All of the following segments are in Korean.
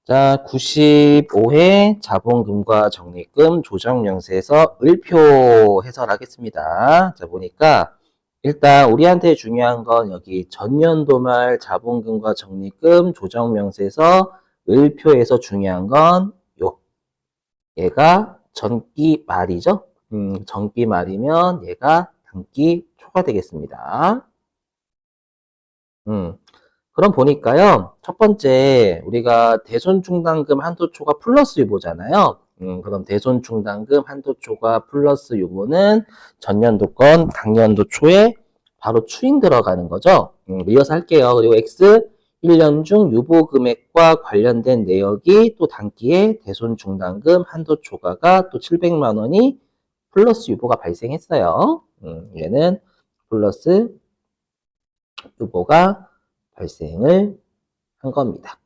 자, 95회 자본금과 적립금 조정명세에서 을표 해설하겠습니다. 자, 보니까 일단 우리한테 중요한 건 여기 전년도 말 자본금과 적립금 조정명세에서 을표에서 중요한 건 얘가 전기 말이죠. 전기 말이면 얘가 단기 초가 되겠습니다. 그럼 보니까요. 첫 번째 우리가 대손충당금 한도초가 플러스 유보잖아요. 그럼 대손충당금 한도초가 플러스 유보는 전년도 건 당년도 초에 바로 추인 들어가는 거죠. 이어서 할게요. 그리고 X 1년 중 유보 금액과 관련된 내역이 또 단기에 대손충당금 한도초과가 또 700만 원이 플러스 유보가 발생했어요. 얘는 플러스 유보가 발생을 한 겁니다.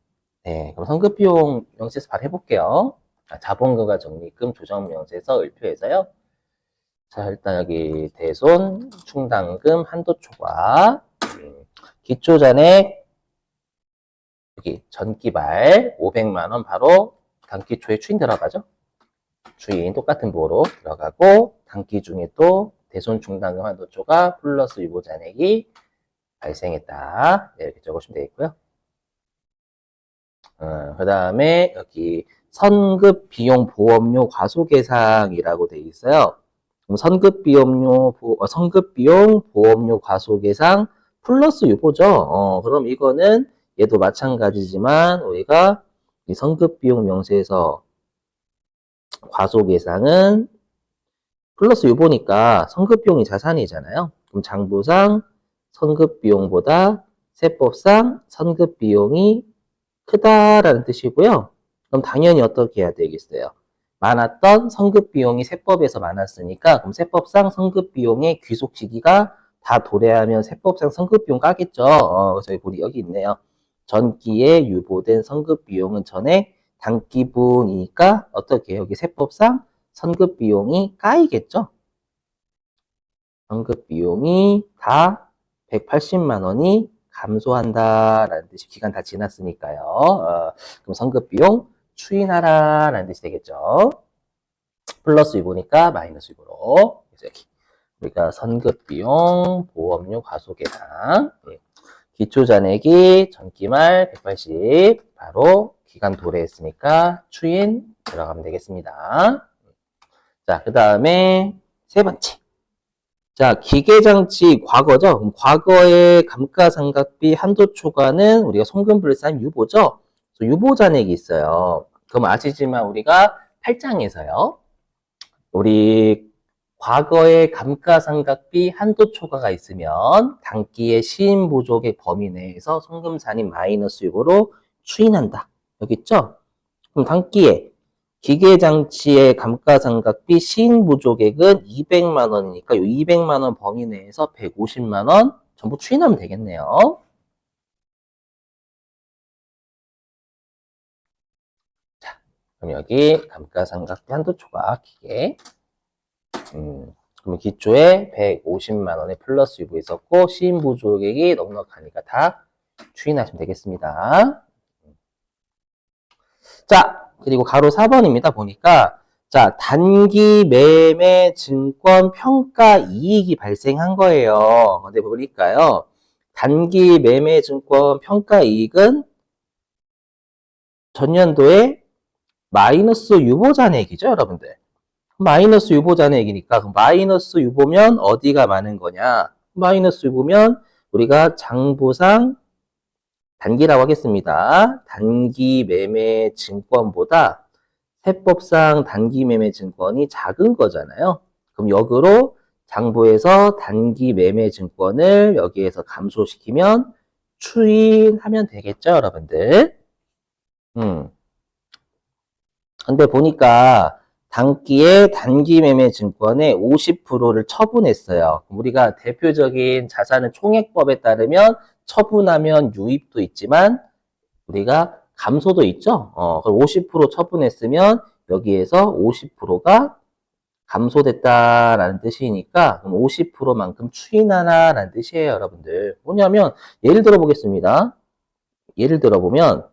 네, 그럼 선급비용 명세에서 바로 해볼게요. 자본금과 적립금 조정 명세에서 을표에서요. 자, 일단 여기 대손 충당금 한도 초과 기초잔액 여기 전기발 500만 원 바로 단기 초에 추인 들어가죠. 추인 똑같은 보로 들어가고 단기 중에 또 대손 충당금 한도 초과 플러스 유보 잔액이 발생했다. 네, 이렇게 적으시면 되겠고요. 그 다음에 여기 선급 비용 보험료 과소계상이라고 되어 있어요. 그럼 선급 비용 보험료 과소계상 플러스 유보죠. 그럼 이거는 얘도 마찬가지지만 우리가 이 선급 비용 명세에서 과소계상은 플러스 유보니까 선급 비용이 자산이잖아요. 그럼 장부상 선급 비용보다 세법상 선급 비용이 크다라는 뜻이고요. 그럼 당연히 어떻게 해야 되겠어요? 많았던 선급 비용이 세법에서 많았으니까 그럼 세법상 선급 비용의 귀속 시기가 다 도래하면 세법상 선급 비용 까겠죠. 그래서 여기 있네요. 전기에 유보된 선급 비용은 전액 단기분이니까 어떻게 해요? 여기 세법상 선급 비용이 까이겠죠. 선급 비용이 다 180만 원이 감소한다라는 뜻이 기간 다 지났으니까요. 그럼 선급 비용 추인하라라는 뜻이 되겠죠. 플러스 유보니까 마이너스 유보로. 그래서 여기 우리가 선급 비용 보험료 과소계상 기초 잔액이 전기말 180 바로 기간 도래했으니까 추인 들어가면 되겠습니다. 자, 그 다음에 세 번째. 자, 기계장치 과거죠. 그럼 과거의 감가상각비 한도 초과는 우리가 송금불산 유보죠. 유보 잔액이 있어요. 그럼 아시지만 우리가 8장에서요. 우리 과거의 감가상각비 한도 초과가 있으면 단기의 시인보조액 범위 내에서 송금산인 마이너스 유보로 추인한다. 여기 있죠? 그럼 단기에 기계장치의 감가상각비 시인보조액은 200만 원이니까 이 200만 원 범위 내에서 150만 원 전부 추인하면 되겠네요. 자, 그럼 여기 감가상각비 한도 초과 기계. 그럼 기초에 150만 원의 플러스 유보 있었고 시인보조액이 넉넉하니까 다 추인하시면 되겠습니다. 자, 그리고 가로 4번입니다. 보니까 자, 단기 매매 증권 평가 이익이 발생한 거예요. 근데 보니까요. 단기 매매 증권 평가 이익은 전년도에 마이너스 유보 잔액이죠, 여러분들. 마이너스 유보 잔액이니까 그럼 마이너스 유보면 어디가 많은 거냐? 마이너스 유보면 우리가 장부상 단기라고 하겠습니다. 단기 매매 증권보다 세법상 단기 매매 증권이 작은 거잖아요. 그럼 역으로 장부에서 단기 매매 증권을 여기에서 감소시키면 추인하면 되겠죠, 여러분들. 근데 보니까 단기에 단기 매매 증권의 50%를 처분했어요. 우리가 대표적인 자산은 총액법에 따르면 처분하면 유입도 있지만 우리가 감소도 있죠. 그럼 50% 처분했으면 여기에서 50%가 감소됐다라는 뜻이니까 그럼 50%만큼 추인하나라는 뜻이에요, 여러분들. 뭐냐면 예를 들어 보겠습니다. 예를 들어 보면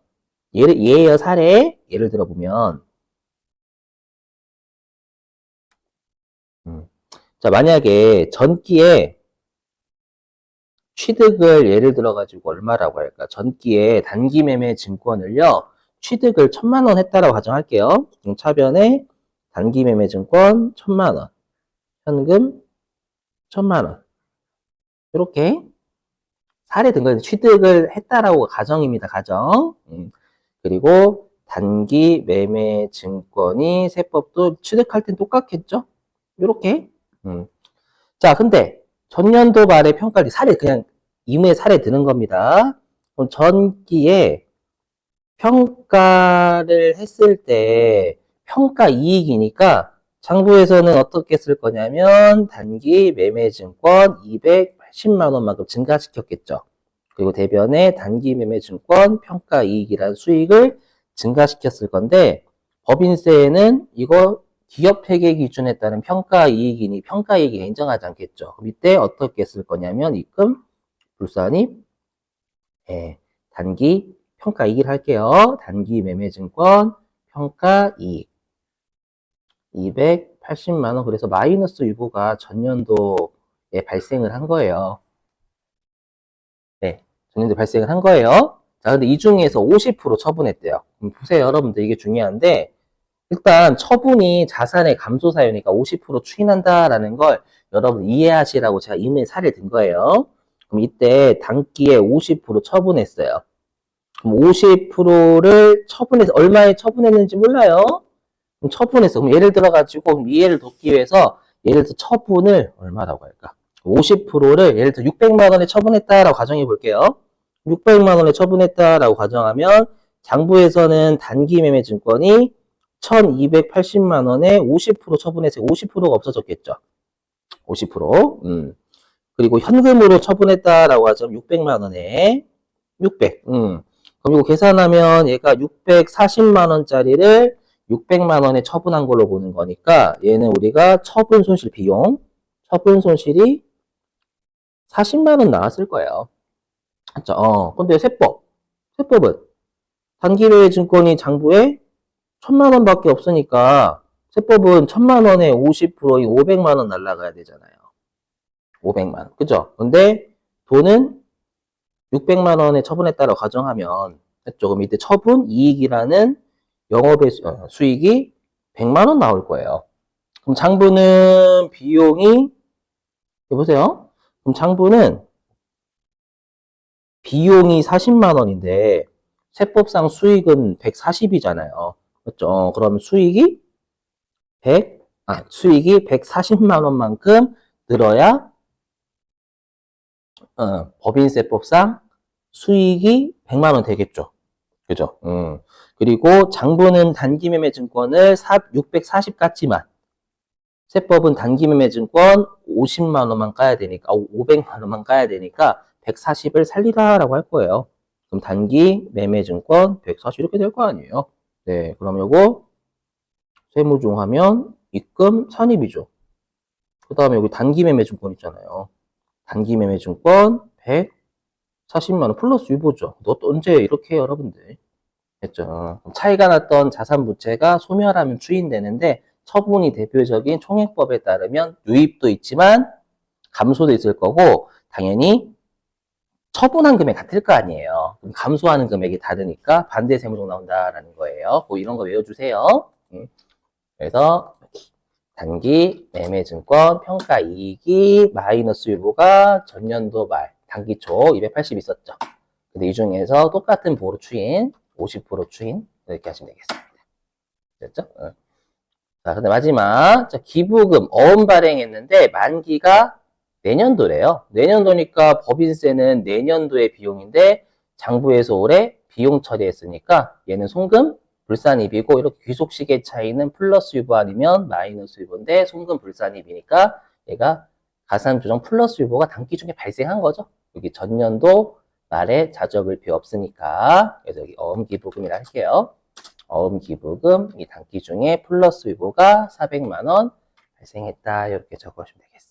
예예요, 사례. 예를 들어보면, 자, 만약에 전기에 취득을 예를 들어가지고 얼마라고 할까? 전기에 단기 매매 증권을요, 취득을 1,000만 원 했다라고 가정할게요. 차변에 단기 매매 증권 1,000만 원, 현금 1,000만 원. 이렇게 사례 든 거예요. 취득을 했다라고 가정입니다. 가정. 그리고 단기 매매 증권이 세법도 취득할 땐 똑같겠죠? 이렇게. 자, 근데 전년도 말에 평가를 사례 그냥 임의 사례 드는 겁니다. 그럼 전기에 평가를 했을 때 평가 이익이니까 장부에서는 어떻게 쓸 거냐면 단기 매매증권 280만 원만큼 증가시켰겠죠. 그리고 대변에 단기 매매증권 평가 이익이라는 수익을 증가시켰을 건데 법인세에는 이거 기업 회계 기준에 따른 평가 이익이니 평가 이익이 인정하지 않겠죠. 그럼 이때 어떻게 쓸 거냐면 입금 불산입 단기 평가 이익을 할게요. 단기 매매증권 평가 이익 280만 원. 그래서 마이너스 유보가 전년도에 발생을 한 거예요. 네, 전년도에 발생을 한 거예요. 자, 근데 이 중에서 50% 처분했대요. 그럼 보세요, 여러분들 이게 중요한데 일단 처분이 자산의 감소 사유니까 50% 추인한다라는 걸 여러분 이해하시라고 제가 임의 사례를 든 거예요. 그럼 이때 단기에 50% 처분했어요. 그럼 50%를 처분해서 얼마에 처분했는지 몰라요? 그럼 처분했어. 그럼 예를 들어가지고 이해를 돕기 위해서 예를 들어 처분을 얼마라고 할까? 50%를 예를 들어 600만 원에 처분했다라고 가정해 볼게요. 600만 원에 처분했다라고 가정하면 장부에서는 단기 매매 증권이 1280만 원에 50% 처분해서 50%가 없어졌겠죠. 50%. 그리고 현금으로 처분했다라고 하죠. 600만 원에 600. 그럼 이거 계산하면 얘가 640만 원짜리를 600만 원에 처분한 걸로 보는 거니까 얘는 우리가 처분 손실 비용, 처분 손실이 40만 원 나왔을 거예요. 맞죠? 근데 세법은 단기매매 증권이 장부에 1,000만 원밖에 없으니까 세법은 1,000만 원에 50%인 500만 원 날라가야 되잖아요. 500만 원. 그죠? 근데 돈은 600만 원에 처분했다고 가정하면 했죠. 그럼 이때 처분 이익이라는 영업의 수익이 100만 원 나올 거예요. 그럼 장부는 비용이 여보세요? 그럼 장부는 비용이 40만 원인데 세법상 수익은 140이잖아요. 그렇죠? 그러면 수익이 140만 원만큼 늘어야 법인세법상 수익이 100만 원 되겠죠. 그죠? 그리고 장부는 단기매매 증권을 640 깠지만 세법은 단기매매 증권 50만 원만 까야 되니까 500만 원만 까야 되니까 140을 살리라라고 할 거예요. 그럼 단기 매매 증권 140 이렇게 될 거 아니에요. 네, 그럼 요거 세무종하면 입금 선입이죠. 그 다음에 여기 단기 매매 증권 있잖아요. 단기 매매 증권 140만 원 플러스 유보죠. 너 또 언제 이렇게 해요, 여러분들. 됐죠. 차이가 났던 자산 부채가 소멸하면 추인되는데 처분이 대표적인 총액법에 따르면 유입도 있지만 감소도 있을 거고 당연히 처분한 금액 같을 거 아니에요. 그럼 감소하는 금액이 다르니까 반대 세무종 나온다라는 거예요. 뭐 이런 거 외워주세요. 그래서 단기 매매증권 평가 이익이 마이너스 유보가 전년도 말 단기 초 280 있었죠. 근데 이 중에서 똑같은 보로 추인 50% 추인 이렇게 하시면 되겠습니다. 됐죠? 자, 근데 마지막 자, 기부금 어음 발행했는데 만기가 내년도래요. 내년도니까 법인세는 내년도의 비용인데 장부에서 올해 비용 처리했으니까 얘는 송금 불산입이고 이렇게 귀속시계 차이는 플러스 유보 아니면 마이너스 유보인데 송금 불산입이니까 얘가 가산조정 플러스 유보가 단기 중에 발생한 거죠. 여기 전년도 말에 자적을 필요 없으니까 그래서 여기 어음기부금이라 할게요. 어음기부금 이 단기 중에 플러스 유보가 400만 원 발생했다 이렇게 적어주시면 되겠습니다.